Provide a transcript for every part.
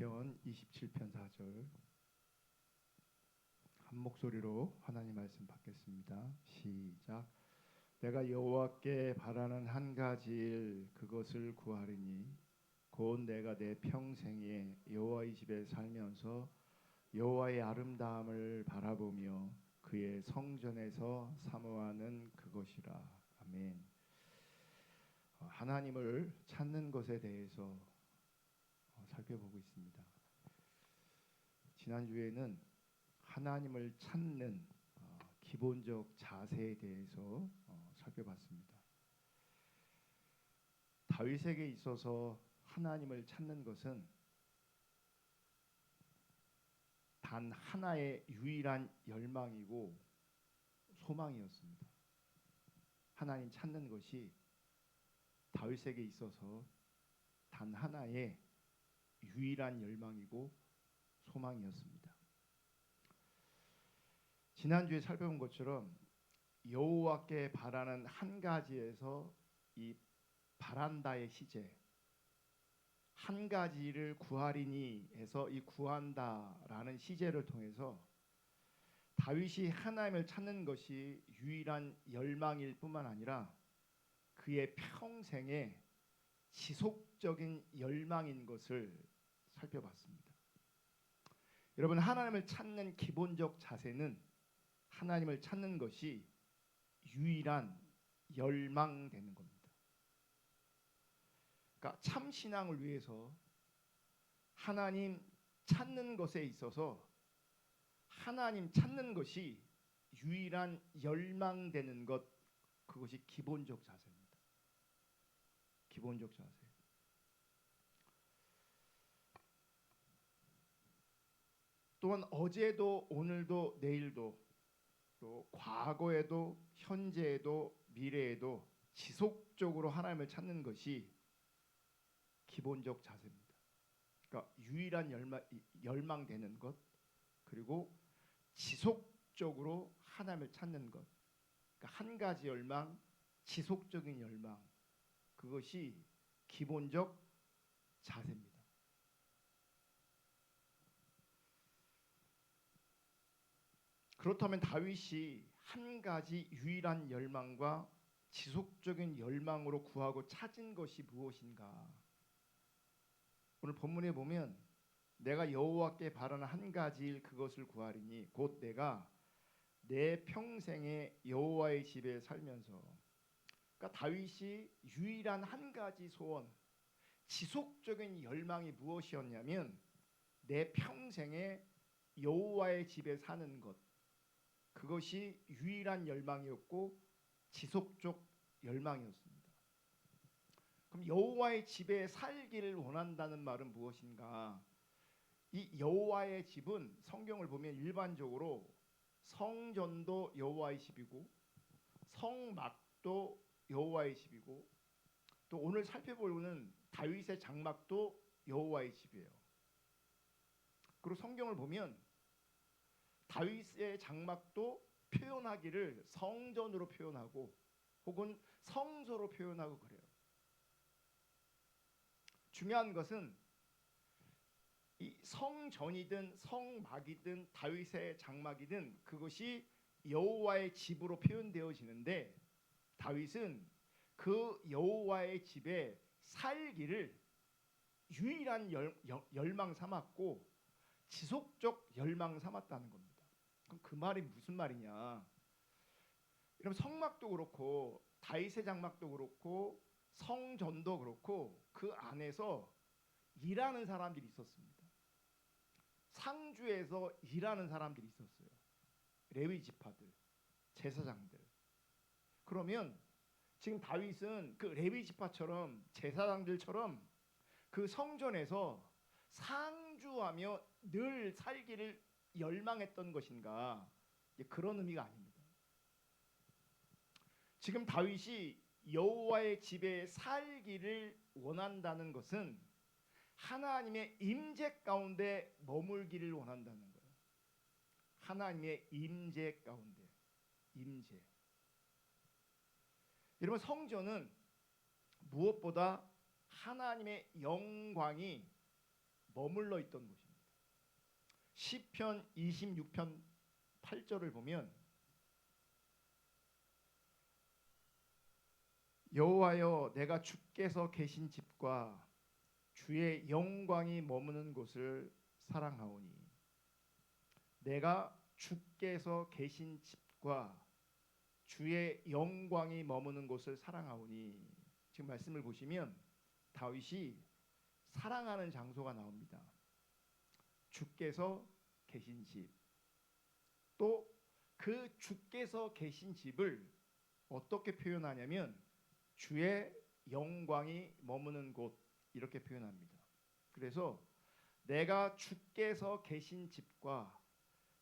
시편 27편 4절 한 목소리로 하나님 말씀 받겠습니다. 시작. 내가 여호와께 바라는 한 가지 일 그것을 구하리니 곧 내가 내 평생에 여호와의 집에 살면서 여호와의 아름다움을 바라보며 그의 성전에서 사모하는 그것이라. 아멘. 하나님을 찾는 것에 대해서 살펴보고 있습니다. 지난주에는 하나님을 찾는 기본적 자세에 대해서 살펴봤습니다. 다윗에게 있어서 하나님을 찾는 것은 단 하나의 유일한 열망이고 소망이었습니다. 하나님 찾는 것이 다윗에게 있어서 단 하나의 유일한 열망이고 소망이었습니다. 지난주에 살펴본 것처럼 여호와께 바라는 한 가지에서 이 바란다의 시제, 한 가지를 구하리니 해서 이 구한다라는 시제를 통해서 다윗이 하나님을 찾는 것이 유일한 열망일 뿐만 아니라 그의 평생의 지속적인 열망인 것을 살펴봤습니다. 여러분, 하나님을 찾는 기본적 자세는 하나님을 찾는 것이 유일한 열망되는 겁니다. 그러니까 참 신앙을 위해서 하나님 찾는 것에 있어서 하나님 찾는 것이 유일한 열망되는 것, 그것이 기본적 자세입니다. 기본적 자세. 또한 어제도 오늘도 내일도 또 과거에도 현재에도 미래에도 지속적으로 하나님을 찾는 것이 기본적 자세입니다. 그러니까 유일한 열망되는 것, 그리고 지속적으로 하나님을 찾는 것. 그러니까 한 가지 열망, 지속적인 열망, 그것이 기본적 자세입니다. 그렇다면 다윗이 한 가지 유일한 열망과 지속적인 열망으로 구하고 찾은 것이 무엇인가? 오늘 본문에 보면 내가 여호와께 바라는 한 가지 일 그것을 구하리니 곧 내가 내 평생에 여호와의 집에 살면서. 그러니까 다윗이 유일한 한 가지 소원, 지속적인 열망이 무엇이었냐면 내 평생에 여호와의 집에 사는 것, 그것이 유일한 열망이었고 지속적 열망이었습니다. 그럼 여호와의 집에 살기를 원한다는 말은 무엇인가? 이 여호와의 집은 성경을 보면 일반적으로 성전도 여호와의 집이고 성막도 여호와의 집이고 또 오늘 살펴보는 다윗의 장막도 여호와의 집이에요. 그리고 성경을 보면 다윗의 장막도 표현하기를 성전으로 표현하고 혹은 성소로 표현하고 그래요. 중요한 것은 이 성전이든 성막이든 다윗의 장막이든 그것이 여호와의 집으로 표현되어지는데 다윗은 그 여호와의 집에 살기를 유일한 열망 삼았고 지속적 열망 삼았다는 겁니다. 그럼 그 말이 무슨 말이냐? 여러분, 성막도 그렇고 다윗의 장막도 그렇고 성전도 그렇고 그 안에서 일하는 사람들이 있었습니다. 상주에서 일하는 사람들이 있었어요. 레위 지파들, 제사장들. 그러면 지금 다윗은 그 레위 지파처럼 제사장들처럼 그 성전에서 상주하며 늘 살기를 열망했던 것인가? 그런 의미가 아닙니다. 지금 다윗이 여호와의 집에 살기를 원한다는 것은 하나님의 임재 가운데 머물기를 원한다는 거예요. 하나님의 임재 가운데, 임재. 여러분, 성전은 무엇보다 하나님의 영광이 머물러 있던 곳입니다. 시편 26편 8절을 보면 여호와여 내가 주께서 계신 집과 주의 영광이 머무는 곳을 사랑하오니 내가 주께서 계신 집과 주의 영광이 머무는 곳을 사랑하오니 지금 말씀을 보시면 다윗이 사랑하는 장소가 나옵니다. 주께서 계신 집, 또 그 주께서 계신 집을 어떻게 표현하냐면 주의 영광이 머무는 곳 이렇게 표현합니다. 그래서 내가 주께서 계신 집과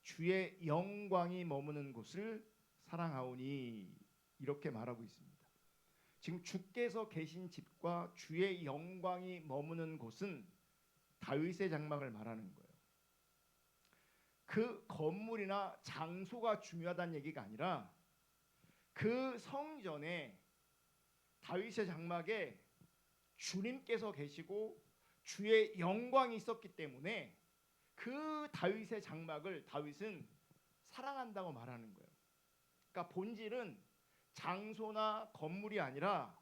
주의 영광이 머무는 곳을 사랑하오니 이렇게 말하고 있습니다. 지금 주께서 계신 집과 주의 영광이 머무는 곳은 다윗의 장막을 말하는 거예요. 그 건물이나 장소가 중요하다는 얘기가 아니라 그 성전에 다윗의 장막에 주님께서 계시고 주의 영광이 있었기 때문에 그 다윗의 장막을 다윗은 사랑한다고 말하는 거예요. 그러니까 본질은 장소나 건물이 아니라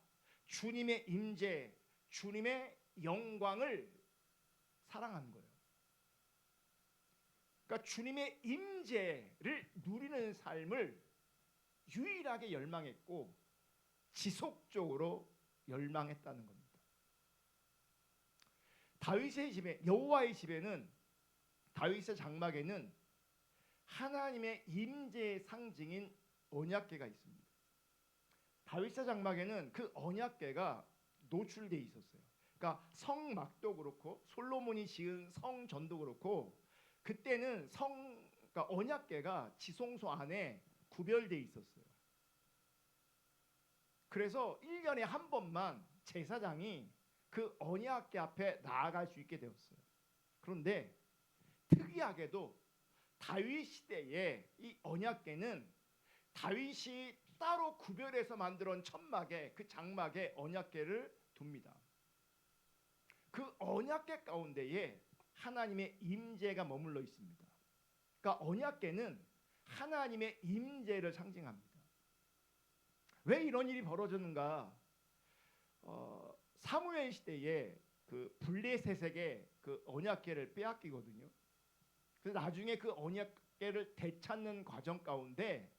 주님의 임재, 주님의 영광을 사랑하는 거예요. 그러니까 주님의 임재를 누리는 삶을 유일하게 열망했고 지속적으로 열망했다는 겁니다. 다윗의 집에, 여호와의 집에는, 다윗의 장막에는 하나님의 임재의 상징인 언약궤가 있습니다. 다윗의 장막에는 그 언약궤가 노출되어 있었어요. 그러니까 성막도 그렇고 솔로몬이 지은 성전도 그렇고 그때는 그러니까 언약궤가 지성소 안에 구별되어 있었어요. 그래서 1년에 한 번만 제사장이 그 언약궤 앞에 나아갈 수 있게 되었어요. 그런데 특이하게도 다윗 시대에 이 언약궤는 다윗이 따로 구별해서 만들어 놓은 천막에, 그 장막에 언약궤를 둡니다. 그 언약궤 가운데에 하나님의 임재가 머물러 있습니다. 그러니까 언약궤는 하나님의 임재를 상징합니다. 왜 이런 일이 벌어졌는가? 사무엘 시대에 그 블레셋에게 그 언약궤를 빼앗기거든요. 그래서 나중에 그 언약궤를 되찾는 과정 가운데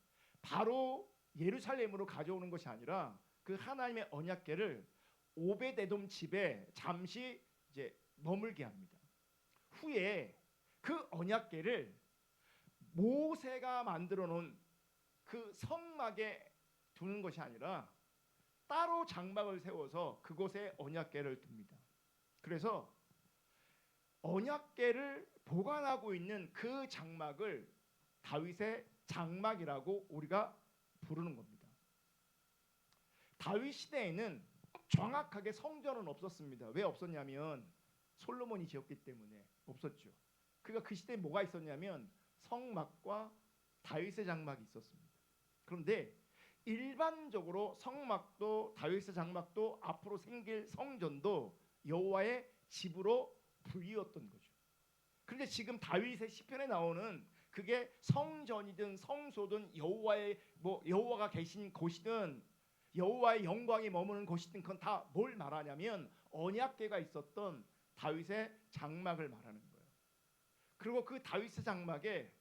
바로 예루살렘으로 가져오는 것이 아니라 그 하나님의 언약궤를 오벳에돔 집에 잠시 이제 머물게 합니다. 후에 그 언약궤를 모세가 만들어 놓은 그 성막에 두는 것이 아니라 따로 장막을 세워서 그곳에 언약궤를 둡니다. 그래서 언약궤를 보관하고 있는 그 장막을 다윗의 장막이라고 우리가 부르는 겁니다. 다윗 시대에는 정확하게 성전은 없었습니다. 왜 없었냐면 솔로몬이 지었기 때문에 없었죠. 그러니까 그 시대에 뭐가 있었냐면 성막과 다윗의 장막이 있었습니다. 그런데 일반적으로 성막도 다윗의 장막도 앞으로 생길 성전도 여호와의 집으로 불리웠던 거죠. 그런데 지금 다윗의 시편에 나오는 그게 성전이든 성소든 여호와가 계신 곳이든 여호와의 영광이 머무는 곳이든 그건 다 뭘 말하냐면 언약궤가 있었던 다윗의 장막을 말하는 거예요. 그리고 그 다윗의 장막에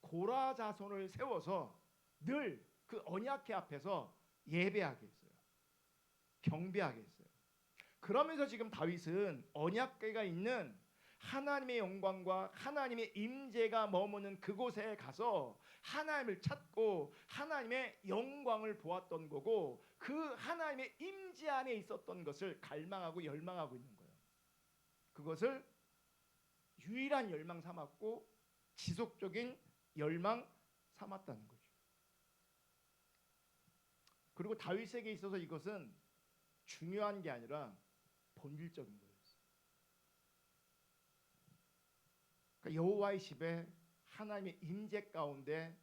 고라 자손을 세워서 늘 그 언약궤 앞에서 예배하게 했어요. 경배하게 했어요. 그러면서 지금 다윗은 언약궤가 있는 하나님의 영광과 하나님의 임재가 머무는 그곳에 가서 하나님을 찾고 하나님의 영광을 보았던 거고 그 하나님의 임재 안에 있었던 것을 갈망하고 열망하고 있는 거예요. 그것을 유일한 열망 삼았고 지속적인 열망 삼았다는 거죠. 그리고 다윗에게 있어서 이것은 중요한 게 아니라 본질적인 거였어요. 그러니까 여호와의 집에 하나님의 임재 가운데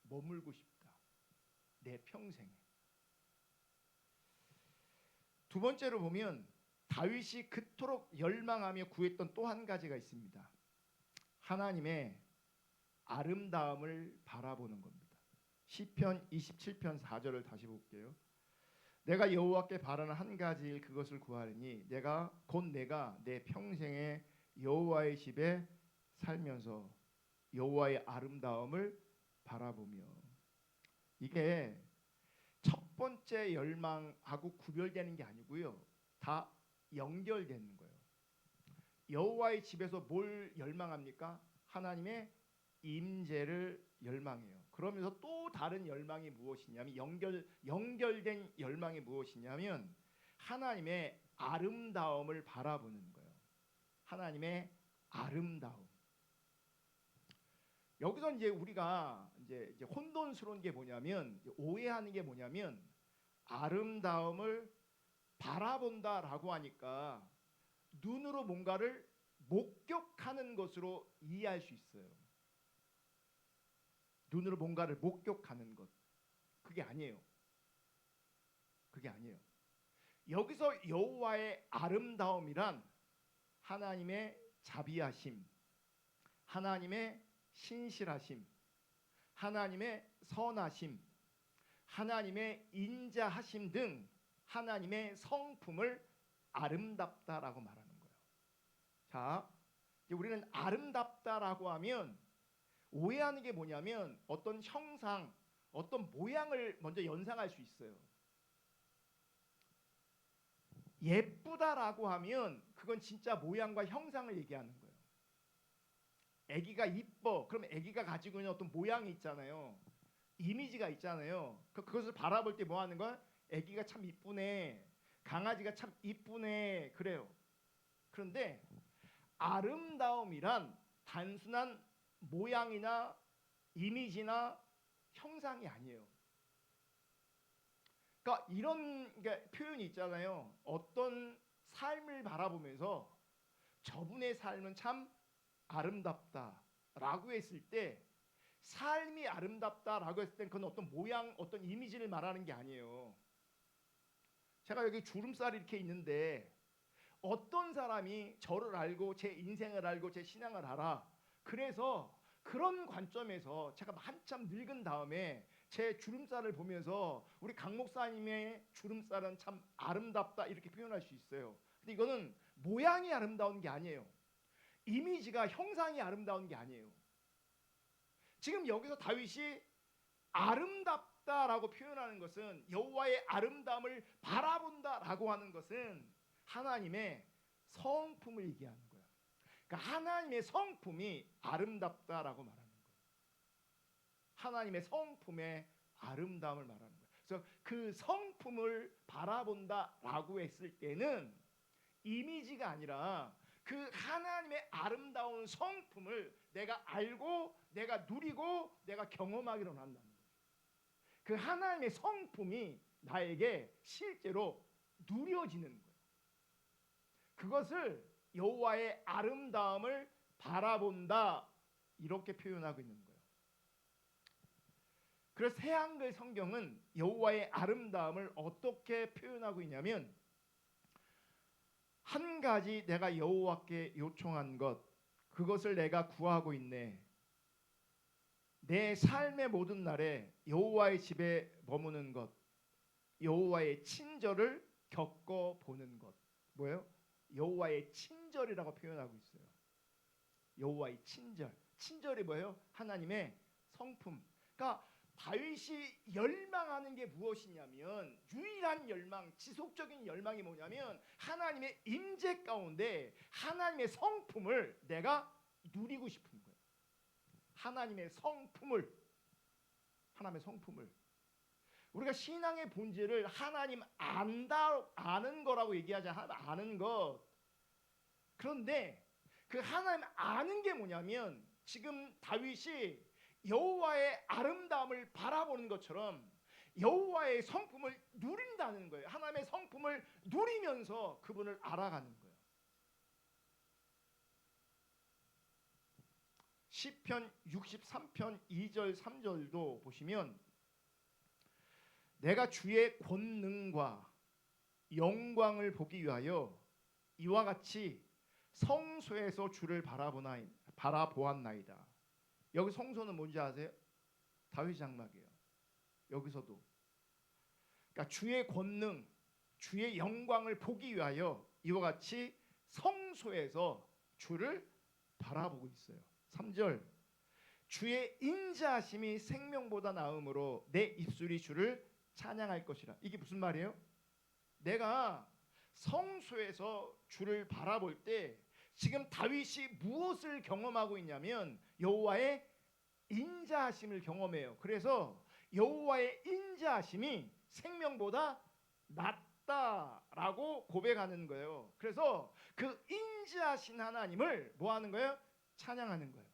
머물고 싶다. 내 평생에. 두 번째로 보면 다윗이 그토록 열망하며 구했던 또 한 가지가 있습니다. 하나님의 아름다움을 바라보는 겁니다. 시편 27편 4절을 다시 볼게요. 내가 여호와께 바라는 한 가지 일 그것을 구하리니 내가 내 평생에 여호와의 집에 살면서 여호와의 아름다움을 바라보며. 이게 첫 번째 열망하고 구별되는 게 아니고요, 다 연결되는 거예요. 여호와의 집에서 뭘 열망합니까? 하나님의 임재를 열망해요. 그러면서 또 다른 열망이 무엇이냐면 연결된 열망이 무엇이냐면 하나님의 아름다움을 바라보는 거예요. 하나님의 아름다움. 여기서 이제 우리가 이제 혼돈스러운 게 뭐냐면, 오해하는 게 뭐냐면, 아름다움을 바라본다라고 하니까 눈으로 뭔가를 목격하는 것으로 이해할 수 있어요. 눈으로 뭔가를 목격하는 것. 그게 아니에요. 그게 아니에요. 여기서 여호와의 아름다움이란 하나님의 자비하심, 하나님의 신실하심, 하나님의 선하심, 하나님의 인자하심 등 하나님의 성품을 아름답다라고 말하는 거예요. 자, 우리는 아름답다라고 하면 오해하는 게 뭐냐면 어떤 형상, 어떤 모양을 먼저 연상할 수 있어요. 예쁘다라고 하면 그건 진짜 모양과 형상을 얘기하는 거예요. 아기가 이뻐. 그럼 아기가 가지고 있는 어떤 모양이 있잖아요. 이미지가 있잖아요. 그것을 바라볼 때 뭐 하는 거야? 아기가 참 이쁘네. 강아지가 참 이쁘네. 그래요. 그런데 아름다움이란 단순한 모양이나 이미지나 형상이 아니에요. 그러니까 이런 표현이 있잖아요. 어떤 삶을 바라보면서 저분의 삶은 참 아름답다라고 했을 때, 삶이 아름답다라고 했을 때 그건 어떤 모양, 어떤 이미지를 말하는 게 아니에요. 제가 여기 주름살이 이렇게 있는데 어떤 사람이 저를 알고 제 인생을 알고 제 신앙을 알아. 그래서 그런 관점에서 제가 한참 늙은 다음에 제 주름살을 보면서 우리 강 목사님의 주름살은 참 아름답다 이렇게 표현할 수 있어요. 근데 이거는 모양이 아름다운 게 아니에요. 이미지가, 형상이 아름다운 게 아니에요. 지금 여기서 다윗이 아름답다라고 표현하는 것은, 여호와의 아름다움을 바라본다라고 하는 것은 하나님의 성품을 얘기하는 거예요. 그러니까 하나님의 성품이 아름답다라고 말하는 거예요. 하나님의 성품의 아름다움을 말하는 거예요. 그래서 그 성품을 바라본다라고 했을 때는 이미지가 아니라 그 하나님의 아름다운 성품을 내가 알고 내가 누리고 내가 경험하기로 한다는 거예요. 그 하나님의 성품이 나에게 실제로 누려지는 거예요. 그것을 여호와의 아름다움을 바라본다 이렇게 표현하고 있는 거예요. 그래서 새한글 성경은 여호와의 아름다움을 어떻게 표현하고 있냐면, 한 가지 내가 여호와께 요청한 것 그것을 내가 구하고 있네. 내 삶의 모든 날에 여호와의 집에 머무는 것, 여호와의 친절을 겪어보는 것. 뭐예요? 여호와의 친절이라고 표현하고 있어요. 여호와의 친절. 친절이 뭐예요? 하나님의 성품. 그러니까 다윗이 열망하는 게 무엇이냐면, 유일한 열망, 지속적인 열망이 뭐냐면 하나님의 임재 가운데 하나님의 성품을 내가 누리고 싶은 거예요. 하나님의 성품을. 우리가 신앙의 본질을 하나님 아는 거라고 얘기하자. 아는 것. 그런데 그 하나님 아는 게 뭐냐면, 지금 다윗이 여호와의 아름다움을 바라보는 것처럼 여호와의 성품을 누린다는 거예요. 하나님의 성품을 누리면서 그분을 알아가는 거예요. 시편 63편 2절 3절도 보시면, 내가 주의 권능과 영광을 보기 위하여 이와 같이 성소에서 주를 바라보았나이다. 여기 성소는 뭔지 아세요? 다윗 장막이에요. 여기서도 그러니까 주의 권능, 주의 영광을 보기 위하여 이와 같이 성소에서 주를 바라보고 있어요. 3절 주의 인자하심이 생명보다 나음으로 내 입술이 주를 찬양할 것이라. 이게 무슨 말이에요? 내가 성소에서 주를 바라볼 때 지금 다윗이 무엇을 경험하고 있냐면 여호와의 인자하심을 경험해요. 그래서 여호와의 인자하심이 생명보다 낫다라고 고백하는 거예요. 그래서 그 인자하신 하나님을 뭐 하는 거예요? 찬양하는 거예요.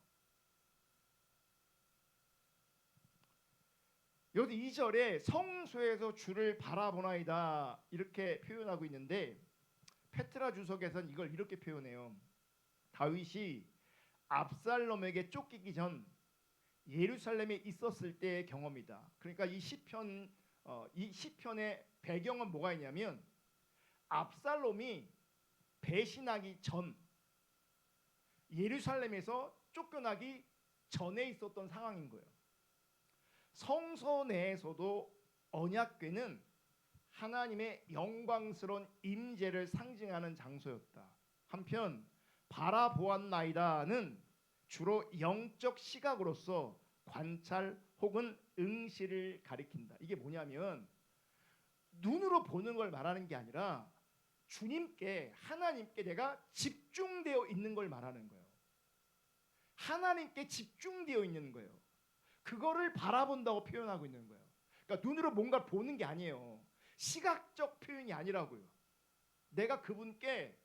여기 2절에 성소에서 주를 바라보나이다 이렇게 표현하고 있는데 페트라 주석에서는 이걸 이렇게 표현해요. 다윗이 압살롬에게 쫓기기 전 예루살렘에 있었을 때의 경험이다. 그러니까 이 시편의 배경은 뭐가 있냐면 압살롬이 배신하기 전 예루살렘에서 쫓겨나기 전에 있었던 상황인 거예요. 성소 내에서도 언약궤는 하나님의 영광스러운 임재를 상징하는 장소였다. 한편 바라보았나이다는 주로 영적 시각으로서 관찰 혹은 응시를 가리킨다. 이게 뭐냐면 눈으로 보는 걸 말하는 게 아니라 주님께 하나님께 내가 집중되어 있는 걸 말하는 거예요. 하나님께 집중되어 있는 거예요. 그거를 바라본다고 표현하고 있는 거예요. 그러니까 눈으로 뭔가 보는 게 아니에요. 시각적 표현이 아니라고요. 내가 그분께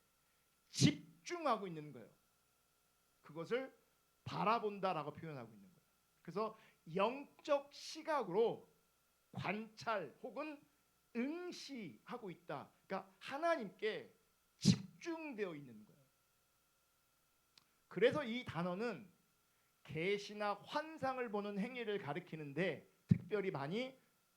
집중하고 있는 거예요. 그것을 바라본다라고 표현하고 있는 거예요. 그래서 영적 시각으로 관찰 혹은 응시하고 있다. 그러니까 하나님께 집중되어 있는 거예요. 그래서 이 단어는 계시나 환상을 보는 행위를 가리키는데 특별히 많이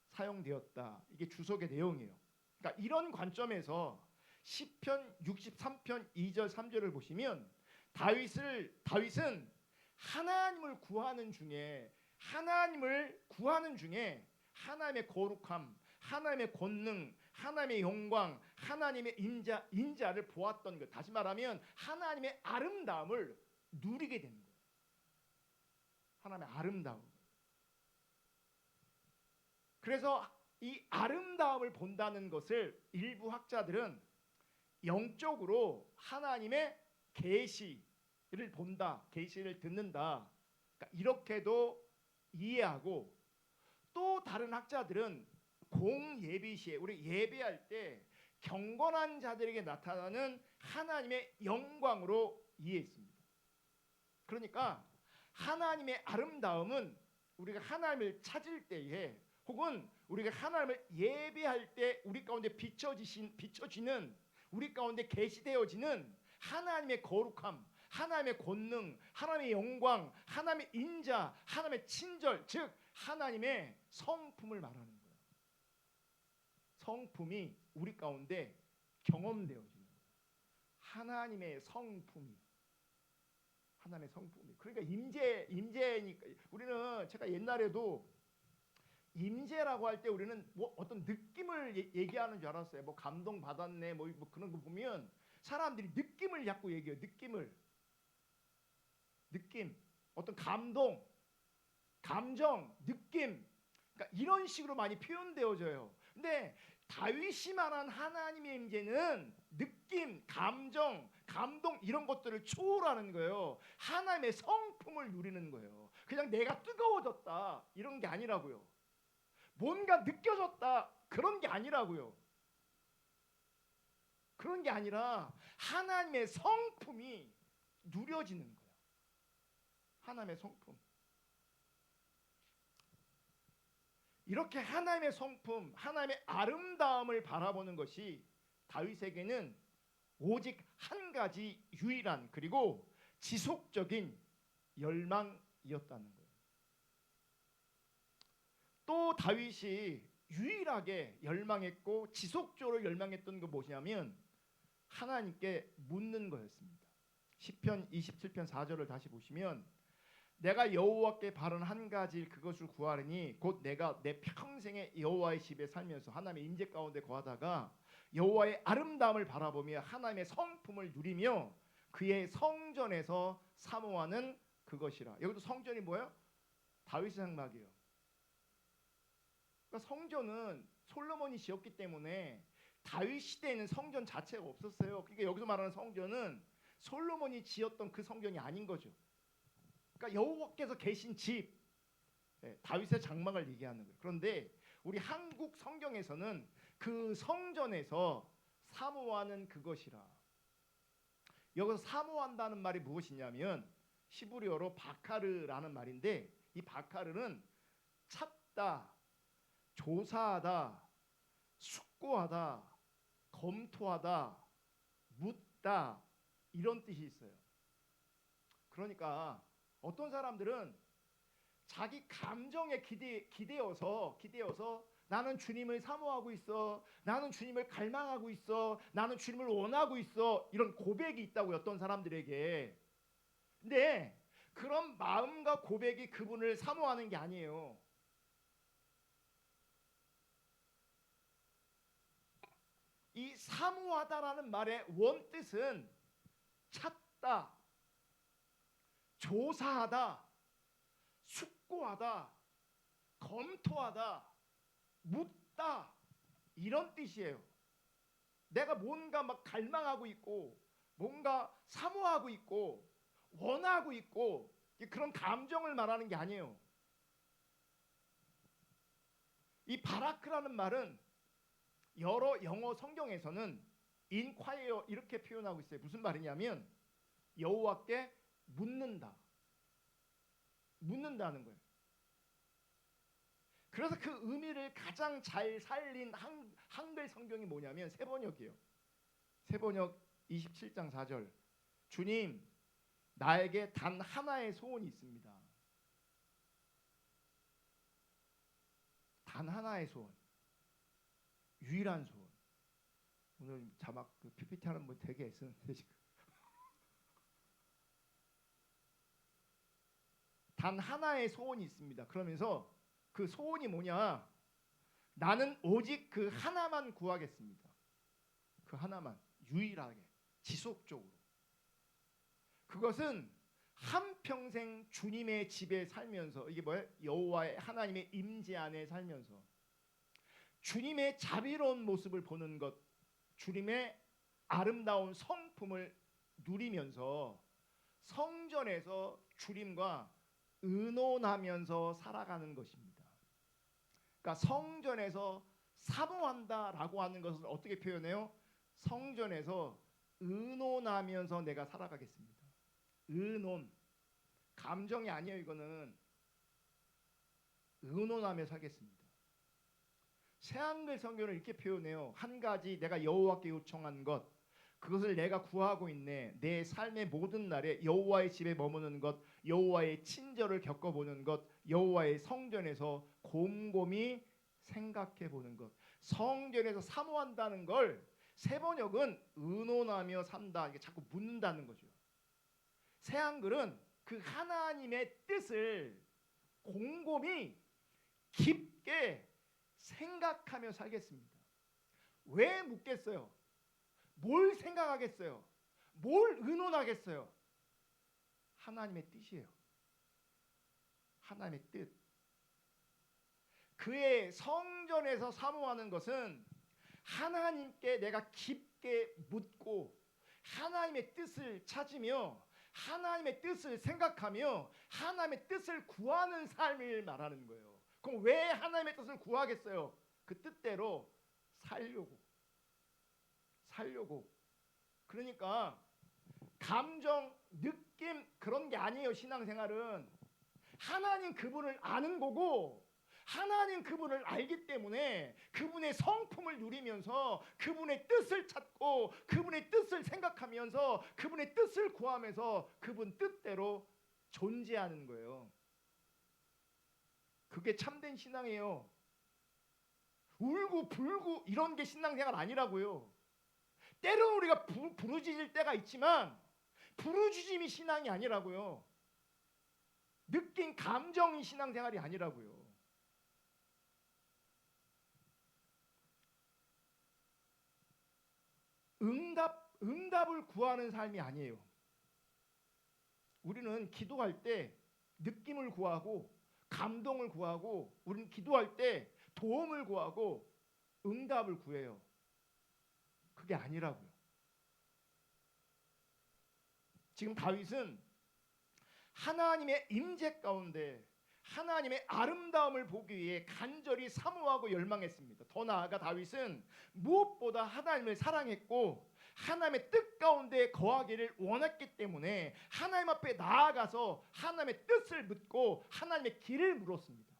사용되었다. 이게 주석의 내용이에요. 그러니까 이런 관점에서 시편 63편 2절 3절을 보시면 다윗은 하나님을 구하는 중에 하나님의 거룩함, 하나님의 권능, 하나님의 영광, 하나님의 인자를 보았던 것. 다시 말하면 하나님의 아름다움을 누리게 되는 거예요. 하나님의 아름다움. 그래서 이 아름다움을 본다는 것을 일부 학자들은 영적으로 하나님의 계시를 본다, 계시를 듣는다. 그러니까 이렇게도 이해하고 또 다른 학자들은 공예비 시에 우리 예배할 때 경건한 자들에게 나타나는 하나님의 영광으로 이해했습니다. 그러니까 하나님의 아름다움은 우리가 하나님을 찾을 때에 혹은 우리가 하나님을 예배할 때 우리 가운데 비춰지는 우리 가운데 계시되어지는 하나님의 거룩함, 하나님의 권능, 하나님의 영광, 하나님의 인자, 하나님의 친절, 즉 하나님의 성품을 말하는 거예요. 성품이 우리 가운데 경험되어지는 거예요. 하나님의 성품이. 그러니까 임재니까 우리는 제가 옛날에도 임재라고 할 때 우리는 뭐 어떤 느낌을 얘기하는 줄 알았어요. 뭐 감동 받았네, 뭐 그런 거 보면 사람들이 느낌을 자꾸 얘기해요. 느낌, 어떤 감동, 감정, 느낌. 그러니까 이런 식으로 많이 표현되어져요. 근데 다윗이 말한 하나님의 임재는 느낌, 감정, 감동 이런 것들을 초월하는 거예요. 하나님의 성품을 누리는 거예요. 그냥 내가 뜨거워졌다 이런 게 아니라고요. 뭔가 느껴졌다 그런 게 아니라고요. 그런 게 아니라 하나님의 성품이 누려지는 거예요. 하나님의 성품. 이렇게 하나님의 성품, 하나님의 아름다움을 바라보는 것이 다윗에게는 오직 한 가지 유일한 그리고 지속적인 열망이었다는 거예요. 또 다윗이 유일하게 열망했고 지속적으로 열망했던 게 뭐냐면 하나님께 묻는 거였습니다. 시편 27편 4절을 다시 보시면 내가 여호와께 바른 한 가지 그것을 구하리니 곧 내가 내 평생에 여호와의 집에 살면서 하나님의 임재 가운데 거하다가 여호와의 아름다움을 바라보며 하나님의 성품을 누리며 그의 성전에서 사모하는 그것이라. 여기도 성전이 뭐예요? 다윗의 장막이에요. 그러니까 성전은 솔로몬이 지었기 때문에 다윗 시대에는 성전 자체가 없었어요. 그러니까 여기서 말하는 성전은 솔로몬이 지었던 그 성전이 아닌 거죠. 그러니까 여호와께서 계신 집, 다윗의 장막을 얘기하는 거예요. 그런데 우리 한국 성경에서는 그 성전에서 사모하는 그것이라. 여기서 사모한다는 말이 무엇이냐면 히브리어로 바카르라는 말인데 이 바카르는 찾다, 조사하다, 숙고하다, 검토하다, 묻다 이런 뜻이 있어요. 그러니까 어떤 사람들은 자기 감정에 기대어서 나는 주님을 사모하고 있어, 나는 주님을 갈망하고 있어, 나는 주님을 원하고 있어 이런 고백이 있다고요. 어떤 사람들에게. 근데 그런 마음과 고백이 그분을 사모하는 게 아니에요. 이 사모하다라는 말의 원뜻은 찾다, 조사하다, 숙고하다, 검토하다, 묻다 이런 뜻이에요. 내가 뭔가 막 갈망하고 있고 뭔가 사모하고 있고 원하고 있고 그런 감정을 말하는 게 아니에요. 이 바라크라는 말은 여러 영어 성경에서는 inquire 이렇게 표현하고 있어요. 무슨 말이냐면 여호와께 묻는다. 묻는다는 거예요. 그래서 그 의미를 가장 잘 살린 한글 성경이 뭐냐면 세번역이에요. 세번역 27장 4절. 주님, 나에게 단 하나의 소원이 있습니다. 단 하나의 소원. 유일한 소원. 오늘 자막 그 PPT 하는 분 되게 애쓰는데 지금. 단 하나의 소원이 있습니다. 그러면서 그 소원이 뭐냐? 나는 오직 그 하나만 구하겠습니다. 그 하나만 유일하게 지속적으로. 그것은 한평생 주님의 집에 살면서 이게 뭐예요? 여호와의 하나님의 임재 안에 살면서 주님의 자비로운 모습을 보는 것, 주님의 아름다운 성품을 누리면서 성전에서 주님과 의논하면서 살아가는 것입니다. 그러니까 성전에서 사모한다라고 하는 것을 어떻게 표현해요? 성전에서 의논하면서 내가 살아가겠습니다. 의논, 감정이 아니에요. 이거는 의논하며 살겠습니다. 새한글 성경을 이렇게 표현해요. 한 가지 내가 여호와께 요청한 것, 그것을 내가 구하고 있네. 내 삶의 모든 날에 여호와의 집에 머무는 것, 여호와의 친절을 겪어보는 것, 여호와의 성전에서 곰곰이 생각해보는 것. 성전에서 사모한다는 걸 세번역은 의논하며 산다. 이게 자꾸 묻는다는 거죠. 새한글은 그 하나님의 뜻을 곰곰이 깊게 생각하며 살겠습니다. 왜 묻겠어요? 뭘 생각하겠어요? 뭘 의논하겠어요? 하나님의 뜻이에요. 하나님의 뜻. 그의 성전에서 사모하는 것은 하나님께 내가 깊게 묻고 하나님의 뜻을 찾으며 하나님의 뜻을 생각하며 하나님의 뜻을 구하는 삶을 말하는 거예요. 그럼 왜 하나님의 뜻을 구하겠어요? 그 뜻대로 살려고. 그러니까 감정, 느낌 그런 게 아니에요. 신앙생활은 하나님 그분을 아는 거고 하나님 그분을 알기 때문에 그분의 성품을 누리면서 그분의 뜻을 찾고 그분의 뜻을 생각하면서 그분의 뜻을 구하면서 그분 뜻대로 존재하는 거예요. 그게 참된 신앙이에요. 울고 불고 이런 게 신앙생활 아니라고요. 때로는 우리가 부르짖을 때가 있지만 부르짖음이 신앙이 아니라고요. 느낀 감정이 신앙생활이 아니라고요. 응답을 구하는 삶이 아니에요. 우리는 기도할 때 느낌을 구하고 감동을 구하고, 우리는 기도할 때 도움을 구하고 응답을 구해요. 그게 아니라고요. 지금 다윗은 하나님의 임재 가운데 하나님의 아름다움을 보기 위해 간절히 사모하고 열망했습니다. 더 나아가 다윗은 무엇보다 하나님을 사랑했고 하나님의 뜻 가운데 거하기를 원했기 때문에 하나님 앞에 나아가서 하나님의 뜻을 묻고 하나님의 길을 물었습니다.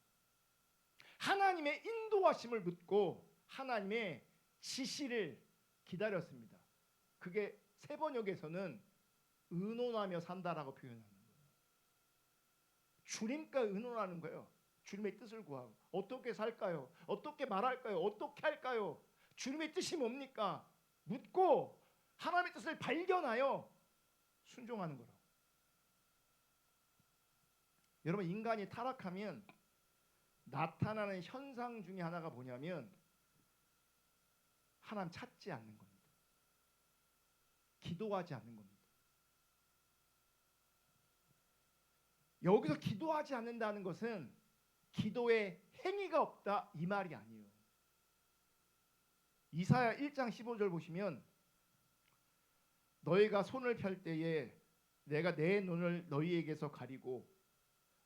하나님의 인도하심을 묻고 하나님의 지시를 기다렸습니다. 그게 세번역에서는 의논하며 산다라고 표현합니다. 주님과 의논하는 거예요. 주님의 뜻을 구하고 어떻게 살까요? 어떻게 말할까요? 어떻게 할까요? 주님의 뜻이 뭡니까? 묻고 하나님의 뜻을 발견하여 순종하는 거라고. 여러분, 인간이 타락하면 나타나는 현상 중에 하나가 뭐냐면 하나님 찾지 않는 겁니다. 기도하지 않는 겁니다. 여기서 기도하지 않는다는 것은 기도에 행위가 없다 이 말이 아니에요. 이사야 1장 15절 보시면 너희가 손을 펼 때에 내가 내 눈을 너희에게서 가리고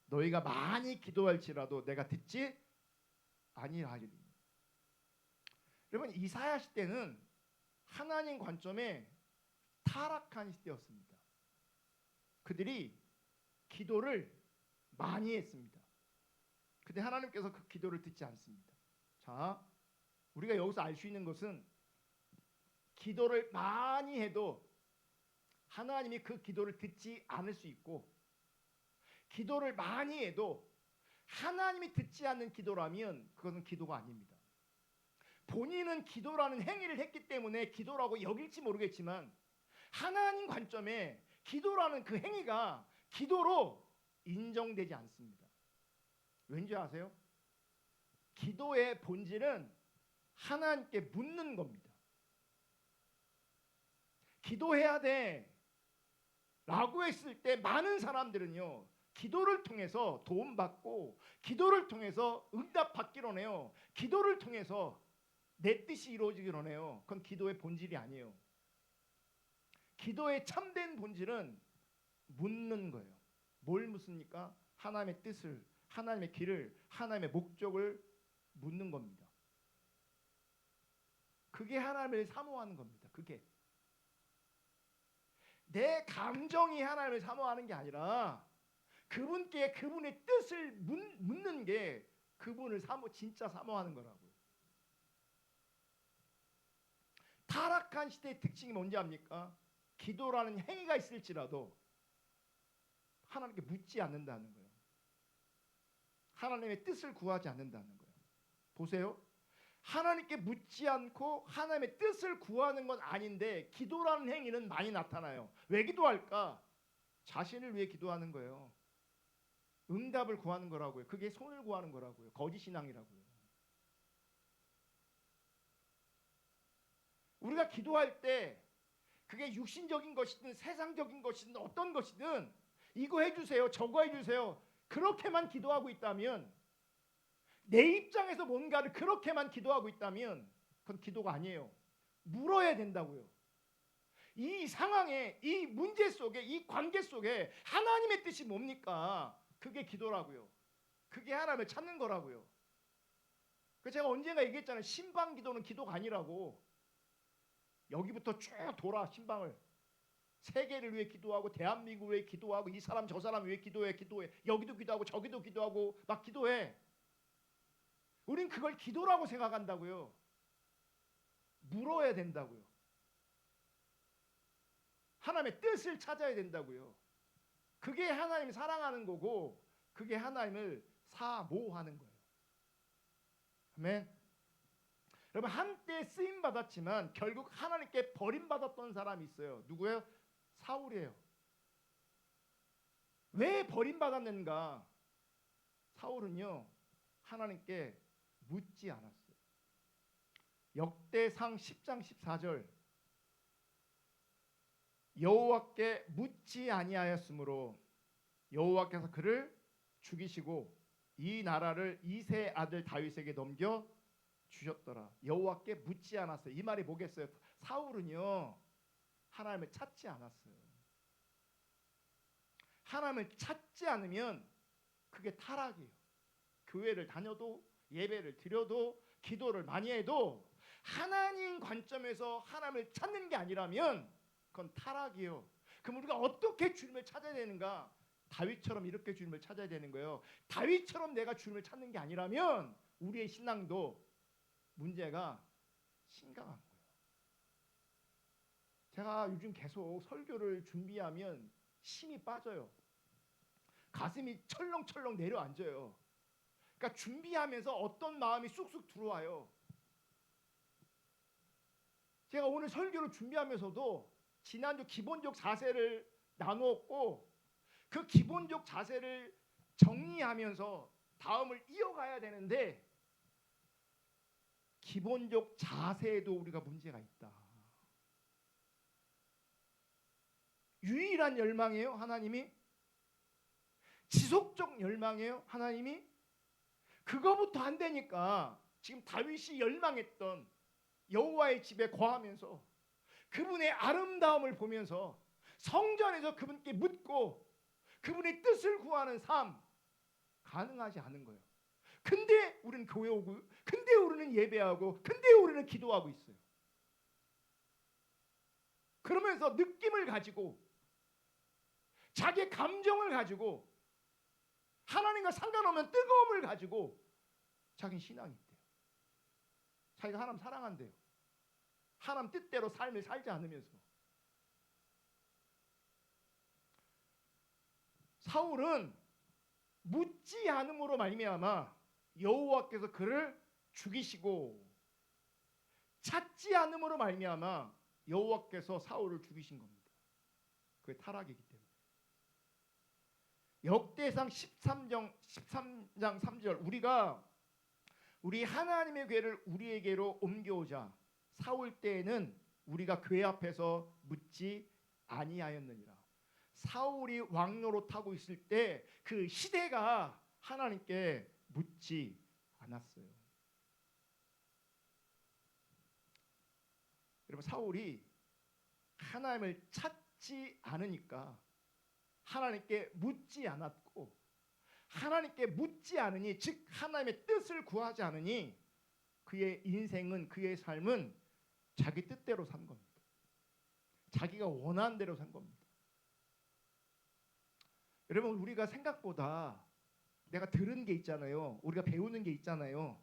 너희가 많이 기도할지라도 내가 듣지 아니하리니. 여러분, 이사야 시대는 하나님 관점에 타락한 시대였습니다. 그들이 기도를 많이 했습니다. 근데 하나님께서 그 기도를 듣지 않습니다. 자, 우리가 여기서 알 수 있는 것은 기도를 많이 해도 하나님이 그 기도를 듣지 않을 수 있고, 기도를 많이 해도 하나님이 듣지 않는 기도라면 그것은 기도가 아닙니다. 본인은 기도라는 행위를 했기 때문에 기도라고 여길지 모르겠지만 하나님 관점에 기도라는 그 행위가 기도로 인정되지 않습니다. 왠지 아세요? 기도의 본질은 하나님께 묻는 겁니다. 기도해야 돼 라고 했을 때 많은 사람들은요, 기도를 통해서 도움받고 기도를 통해서 응답받기로 해요. 기도를 통해서 내 뜻이 이루어지기로 해요. 그건 기도의 본질이 아니에요. 기도의 참된 본질은 묻는 거예요. 뭘 묻습니까? 하나님의 뜻을, 하나님의 길을, 하나님의 목적을 묻는 겁니다. 그게 하나님을 사모하는 겁니다. 그게 내 감정이 하나님을 사모하는 게 아니라 그분께 그분의 뜻을 묻는 게 그분을 진짜 사모하는 거라고요. 타락한 시대의 특징이 뭔지 압니까? 기도라는 행위가 있을지라도 하나님께 묻지 않는다는 거예요. 하나님의 뜻을 구하지 않는다는 거예요. 보세요. 하나님께 묻지 않고 하나님의 뜻을 구하는 건 아닌데 기도라는 행위는 많이 나타나요. 왜 기도할까? 자신을 위해 기도하는 거예요. 응답을 구하는 거라고요. 그게 손을 구하는 거라고요. 거짓신앙이라고요. 우리가 기도할 때 그게 육신적인 것이든 세상적인 것이든 어떤 것이든 이거 해주세요, 저거 해주세요, 그렇게만 기도하고 있다면, 내 입장에서 뭔가를 그렇게만 기도하고 있다면 그건 기도가 아니에요. 물어야 된다고요. 이 상황에, 이 문제 속에, 이 관계 속에 하나님의 뜻이 뭡니까? 그게 기도라고요. 그게 하나님을 찾는 거라고요. 그 제가 언젠가 얘기했잖아요. 신방 기도는 기도가 아니라고. 여기부터 쭉 돌아 신방을. 세계를 위해 기도하고 대한민국을 위해 기도하고 이 사람 저 사람 위해 기도해. 여기도 기도하고 저기도 기도하고 막 기도해. 우린 그걸 기도라고 생각한다고요. 물어야 된다고요. 하나님의 뜻을 찾아야 된다고요. 그게 하나님을 사랑하는 거고 그게 하나님을 사모하는 거예요. 아멘. 여러분 한때 쓰임 받았지만 결국 하나님께 버림받았던 사람이 있어요. 누구예요? 사울이에요. 왜 버림받았는가? 사울은요 하나님께 묻지 않았어요. 역대상 10장 14절 여호와께 묻지 아니하였으므로 여호와께서 그를 죽이시고 이 나라를 이새의 아들 다윗에게 넘겨 주셨더라. 여호와께 묻지 않았어요. 이 말이 뭐겠어요? 사울은요 하나님을 찾지 않았어요. 하나님을 찾지 않으면 그게 타락이에요. 교회를 다녀도 예배를 드려도 기도를 많이 해도 하나님 관점에서 하나님을 찾는 게 아니라면 그건 타락이에요. 그럼 우리가 어떻게 주님을 찾아야 되는가? 다윗처럼 이렇게 주님을 찾아야 되는 거예요. 다윗처럼 내가 주님을 찾는 게 아니라면 우리의 신앙도 문제가 심각한 거예요. 제가 요즘 계속 설교를 준비하면 힘이 빠져요. 가슴이 철렁철렁 내려앉아요. 그러니까 준비하면서 어떤 마음이 쑥쑥 들어와요. 제가 오늘 설교를 준비하면서도 지난주 기본적 자세를 나누었고 그 기본적 자세를 정리하면서 다음을 이어가야 되는데 기본적 자세에도 우리가 문제가 있다. 유일한 열망이에요, 하나님이? 지속적 열망이에요, 하나님이? 그거부터 안 되니까 지금 다윗이 열망했던 여호와의 집에 거하면서 그분의 아름다움을 보면서 성전에서 그분께 묻고 그분의 뜻을 구하는 삶 가능하지 않은 거예요. 근데 우리는 교회 오고 근데 우리는 예배하고 근데 우리는 기도하고 있어요. 그러면서 느낌을 가지고 자기의 감정을 가지고 하나님과 상관없는 뜨거움을 가지고 자기 신앙이 있대요. 자기가 하나님 사랑한대요. 하나님 뜻대로 삶을 살지 않으면서. 사울은 묻지 않음으로 말미암아 여호와께서 그를 죽이시고 찾지 않음으로 말미암아 여호와께서 사울을 죽이신 겁니다. 그게 타락이기 때문에. 역대상 13장 3절 우리 하나님의 괴를 우리에게로 옮겨오자. 사울 때에는 우리가 괴 앞에서 묻지 아니하였느니라. 사울이 왕노릇하고 있을 때 그 시대가 하나님께 묻지 않았어요. 여러분 사울이 하나님을 찾지 않으니까 하나님께 묻지 않았고 하나님께 묻지 않으니 즉 하나님의 뜻을 구하지 않으니 그의 인생은 그의 삶은 자기 뜻대로 산 겁니다. 자기가 원하는 대로 산 겁니다. 여러분 우리가 생각보다 내가 들은 게 있잖아요. 우리가 배우는 게 있잖아요.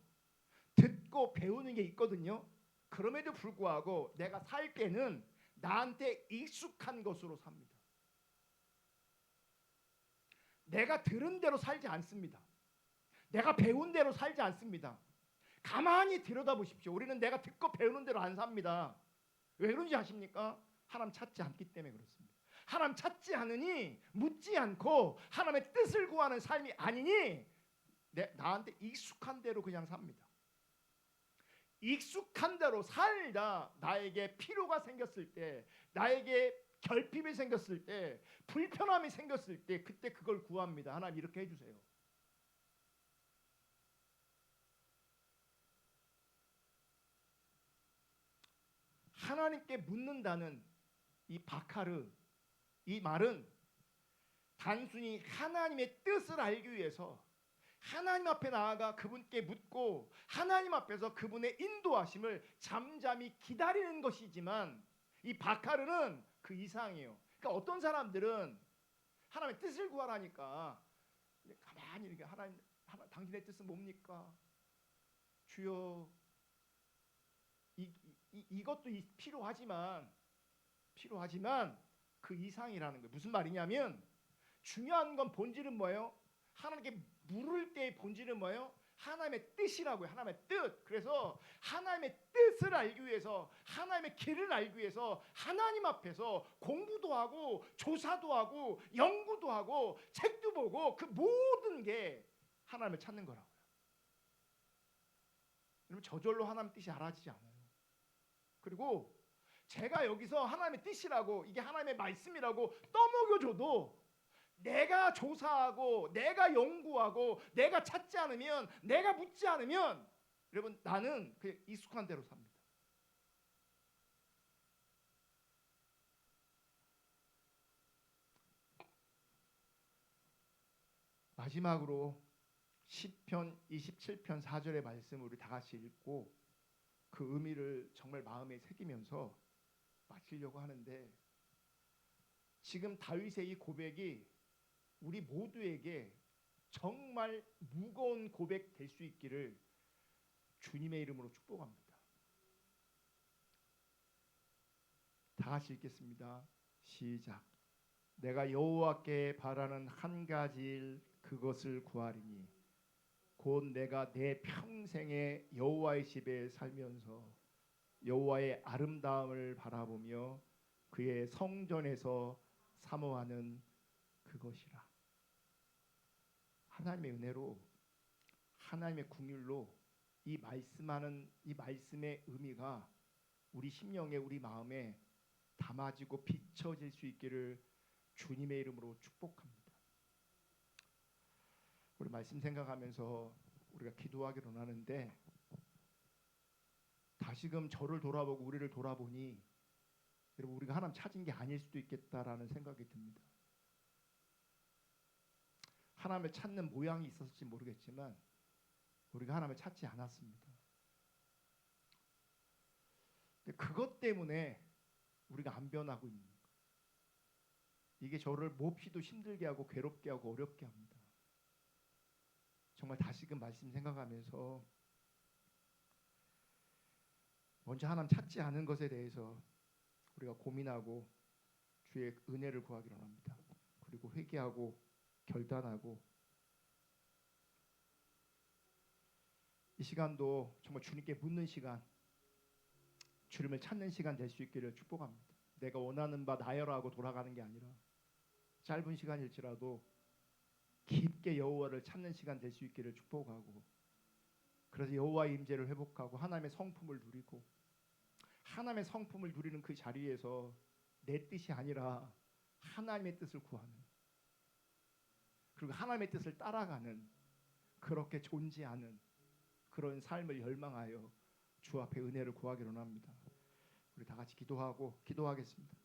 듣고 배우는 게 있거든요. 그럼에도 불구하고 내가 살 때는 나한테 익숙한 것으로 삽니다. 내가 들은 대로 살지 않습니다. 내가 배운 대로 살지 않습니다. 가만히 들여다보십시오. 우리는 내가 듣고 배우는 대로 안 삽니다. 왜 그런지 아십니까? 하나님 찾지 않기 때문에 그렇습니다. 하나님 찾지 않으니 묻지 않고 하나님의 뜻을 구하는 삶이 아니니 나한테 익숙한 대로 그냥 삽니다. 익숙한 대로 살다 나에게 필요가 생겼을 때 나에게 결핍이 생겼을 때 불편함이 생겼을 때 그때 그걸 구합니다. 하나님 이렇게 해주세요. 하나님께 묻는다는 이 바카르 이 말은 단순히 하나님의 뜻을 알기 위해서 하나님 앞에 나아가 그분께 묻고 하나님 앞에서 그분의 인도하심을 잠잠히 기다리는 것이지만 이 바카르는 그 이상이에요. 그러니까 어떤 사람들은 하나님의 뜻을 구하라니까 가만히 이렇게 하나님 당신의 뜻은 뭡니까? 주여 이것도 필요하지만 그 이상이라는 거예요. 무슨 말이냐면 중요한 건 본질은 뭐예요? 하나님께 물을 때의 본질은 뭐예요? 하나님의 뜻이라고요. 하나님의 뜻. 그래서 하나님의 뜻을 알기 위해서, 하나님의 길을 알기 위해서 하나님 앞에서 공부도 하고 조사도 하고 연구도 하고 책도 보고 그 모든 게 하나님을 찾는 거라고요. 여러분, 저절로 하나님의 뜻이 알아지지 않아요. 그리고 제가 여기서 하나님의 뜻이라고, 이게 하나님의 말씀이라고 떠먹여줘도 내가 조사하고 내가 연구하고 내가 찾지 않으면, 내가 묻지 않으면, 여러분, 나는 그냥 익숙한 대로 삽니다. 마지막으로 시편 27편 4절의 말씀을 우리 다 같이 읽고 그 의미를 정말 마음에 새기면서 마치려고 하는데, 지금 다윗의 이 고백이 우리 모두에게 정말 무거운 고백 될 수 있기를 주님의 이름으로 축복합니다. 다 같이 읽겠습니다. 시작. 내가 여호와께 바라는 한 가지 일, 그것을 구하리니 곧 내가 내 평생에 여호와의 집에 살면서 여호와의 아름다움을 바라보며 그의 성전에서 사모하는 그것이라. 하나님의 은혜로, 하나님의 긍휼로 이 말씀하는 이 말씀의 의미가 우리 심령에, 우리 마음에 담아지고 비춰질 수 있기를 주님의 이름으로 축복합니다. 우리 말씀 생각하면서 우리가 기도하기로 하는데, 다시금 저를 돌아보고 우리를 돌아보니 여러분, 우리가 하나님 찾은 게 아닐 수도 있겠다라는 생각이 듭니다. 하나님을 찾는 모양이 있었을지 모르겠지만 우리가 하나님을 찾지 않았습니다. 그것 때문에 우리가 안 변하고 있는 거예요. 이게 저를 몹시도 힘들게 하고 괴롭게 하고 어렵게 합니다. 정말 다시금 말씀 생각하면서 먼저 하나님 찾지 않은 것에 대해서 우리가 고민하고 주의 은혜를 구하기로 합니다. 그리고 회개하고 결단하고, 이 시간도 정말 주님께 묻는 시간, 주님을 찾는 시간 될 수 있기를 축복합니다. 내가 원하는 바 나여라 하고 돌아가는 게 아니라 짧은 시간일지라도 깊게 여호와를 찾는 시간 될 수 있기를 축복하고, 그래서 여호와의 임재를 회복하고 하나님의 성품을 누리고, 하나님의 성품을 누리는 그 자리에서 내 뜻이 아니라 하나님의 뜻을 구하는, 그리고 하나님의 뜻을 따라가는, 그렇게 존재하는 그런 삶을 열망하여 주 앞에 은혜를 구하기로 합니다. 우리 다 같이 기도하고 기도하겠습니다.